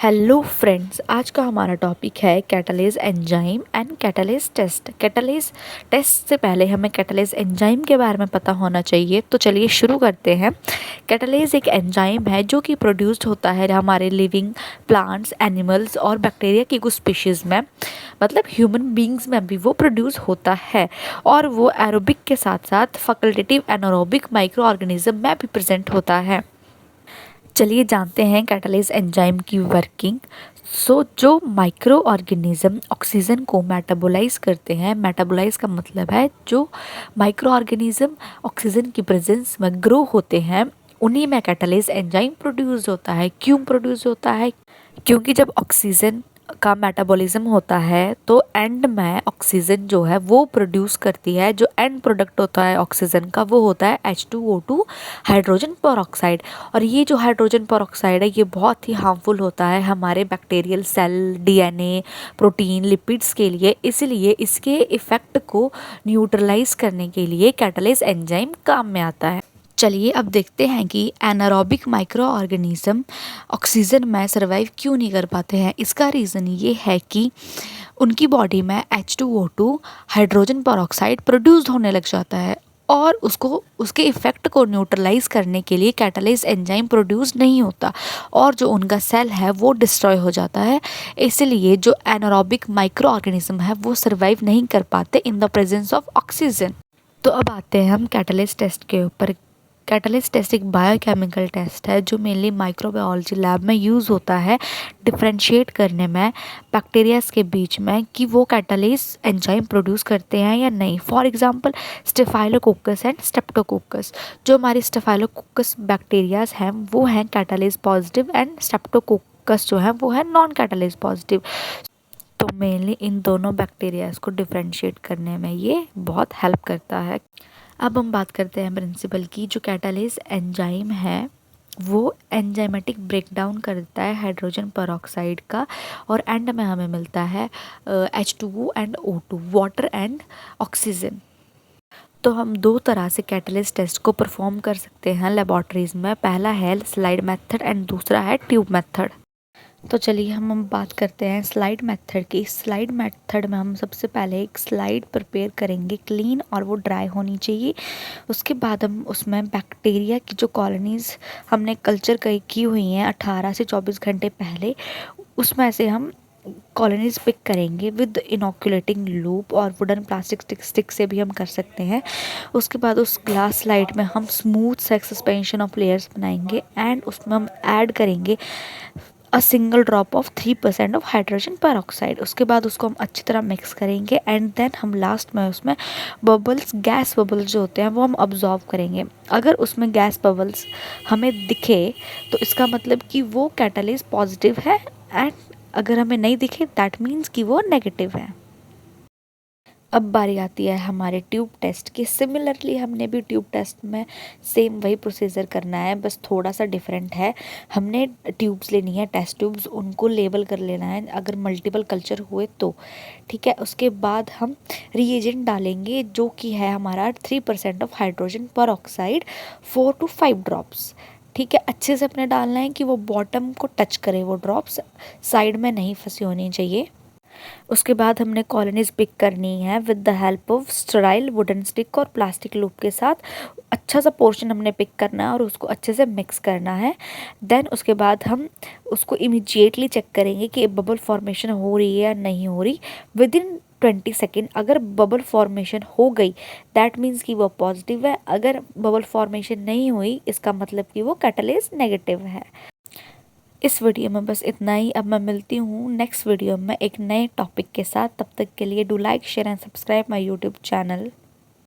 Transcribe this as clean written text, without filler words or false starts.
Hello friends, आज का हमारा टॉपिक है catalase enzyme and catalase test. Catalase test से पहले हमें कैटालेज एंजाइम के बारे में पता होना चाहिए। तो चलिए शुरू करते हैं। कैटालेज एक एंजाइम है जो कि प्रोड्यूस्ड होता है हमारे लिविंग प्लांट्स, एनिमल्स और बैक्टीरिया की कुछ स्पीशीज़ में, मतलब ह्यूमन बींग्स में भी वो प्रोड्यूस होता है। और वो एरोबिक के साथ साथ फैकल्टेटिव एनारोबिक माइक्रो ऑर्गेनिज्म में भी प्रेजेंट होता है। चलिए जानते हैं कैटालेज एंजाइम की वर्किंग। जो माइक्रो ऑर्गेनिज्म ऑक्सीजन को मेटाबोलाइज करते हैं, मेटाबोलाइज का मतलब है जो माइक्रो ऑर्गेनिज्म ऑक्सीजन की प्रेजेंस में ग्रो होते हैं, उन्हीं में कैटालेज एंजाइम प्रोड्यूस होता है। क्यों प्रोड्यूस होता है? क्योंकि जब ऑक्सीजन का मेटाबॉलिज्म होता है तो एंड में ऑक्सीजन जो है वो प्रोड्यूस करती है। जो एंड प्रोडक्ट होता है ऑक्सीजन का वो होता है H2O2 हाइड्रोजन पेरोक्साइड। और ये जो हाइड्रोजन पेरोक्साइड है ये बहुत ही हार्मफुल होता है हमारे bacterial cell, DNA, protein, lipids के लिए। इसलिए इसके इफ़ेक्ट को न्यूट्रलाइज करने के लिए कैटालेज एंजाइम काम में आता है। चलिए अब देखते हैं कि एनारोबिक माइक्रो ऑर्गेनिज्म ऑक्सीजन में सर्वाइव क्यों नहीं कर पाते हैं। इसका रीज़न ये है कि उनकी बॉडी में H2O2 हाइड्रोजन पेरोक्साइड प्रोड्यूस होने लग जाता है और उसके इफ़ेक्ट को न्यूट्रलाइज करने के लिए कैटालेज एंजाइम प्रोड्यूस नहीं होता और जो उनका सेल है वो डिस्ट्रॉय हो जाता है। इसलिए जो एनारोबिक माइक्रो ऑर्गेनिज्म है वो सर्वाइव नहीं कर पाते in the presence of oxygen. तो अब आते हैं हम कैटालेज टेस्ट के ऊपर। कैटालिस्ट टेस्ट एक बायोकेमिकल टेस्ट है जो मेनली माइक्रोबायोलॉजी लैब में यूज़ होता है डिफ्रेंशिएट करने में बैक्टीरियाज के बीच में कि वो कैटालेज एंजाइम प्रोड्यूस करते हैं या नहीं। For example staphylococcus and Streptococcus. जो हमारी स्टेफाइलोकोकस बैक्टीरियाज हैं वो हैं कैटालेज पॉजिटिव एंड स्ट्रेप्टोकोकस जो है वो है नॉन कैटालेज पॉजिटिव। तो मेनली इन दोनों बैक्टीरियाज को डिफ्रेंशिएट करने में ये बहुत हेल्प करता है। अब हम बात करते हैं प्रिंसिपल की। जो कैटालेज एंजाइम है वो एंजाइमेटिक ब्रेकडाउन करता है हाइड्रोजन पेरोक्साइड का और एंड में हमें मिलता है H2O and O2, water and oxygen. तो हम दो तरह से कैटालिस्ट टेस्ट को परफॉर्म कर सकते हैं लेबोरेटरीज में। पहला है स्लाइड मेथड एंड दूसरा है ट्यूब मेथड। तो चलिए हम बात करते हैं स्लाइड मेथड की। स्लाइड मेथड में हम सबसे पहले एक स्लाइड प्रिपेयर करेंगे क्लीन और वो ड्राई होनी चाहिए। उसके बाद हम उसमें बैक्टीरिया की जो कॉलोनीज़ हमने कल्चर की हुई हैं 18 से 24 घंटे पहले, उसमें से हम कॉलोनीज पिक करेंगे विद इनोकुलेटिंग लूप और वुडन प्लास्टिक स्टिक से भी हम कर सकते हैं। उसके बाद उस ग्लास स्लाइड में हम स्मूथ सस्पेंशन ऑफ लेयर्स बनाएंगे एंड उसमें हम ऐड करेंगे single drop of 3% of hydrogen peroxide. उसके बाद उसको हम अच्छी तरह मिक्स करेंगे एंड देन हम लास्ट में उसमें बबल्स, गैस बबल्स जो होते हैं वो हम ऑब्जॉर्व करेंगे। अगर उसमें गैस बबल्स हमें दिखे तो इसका मतलब कि वो कैटालिस्ट पॉजिटिव है एंड अगर हमें नहीं दिखे दैट मीन्स कि वो नेगेटिव है। अब बारी आती है हमारे ट्यूब टेस्ट की। सिमिलरली हमने भी ट्यूब टेस्ट में सेम वही प्रोसीजर करना है, बस थोड़ा सा डिफरेंट है। हमने ट्यूब्स लेनी है, टेस्ट ट्यूब्स, उनको लेबल कर लेना है अगर मल्टीपल कल्चर हुए तो, ठीक है। उसके बाद हम रिएजेंट डालेंगे जो कि है हमारा 3% of hydrogen peroxide, 4 to 5 drops, ठीक है। अच्छे से अपने डालना है कि वो बॉटम को टच करे, वो ड्रॉप्स साइड में नहीं फंसी होनी चाहिए। उसके बाद हमने कॉलोनीज पिक करनी है with the help of sterile wooden stick और प्लास्टिक लूप के साथ। अच्छा सा पोर्शन हमने पिक करना है और उसको अच्छे से मिक्स करना है। देन उसके बाद हम उसको इमीडिएटली चेक करेंगे कि बबल फॉर्मेशन हो रही है या नहीं हो रही विद इन 20 सेकेंड। अगर बबल फॉर्मेशन हो गई दैट मीन्स कि वो पॉजिटिव है, अगर बबल फॉर्मेशन नहीं हुई इसका मतलब कि वो कैटालिस्ट नेगेटिव है। इस वीडियो में बस इतना ही। अब मैं मिलती हूँ नेक्स्ट वीडियो में एक नए टॉपिक के साथ। तब तक के लिए do like, share and subscribe my YouTube channel.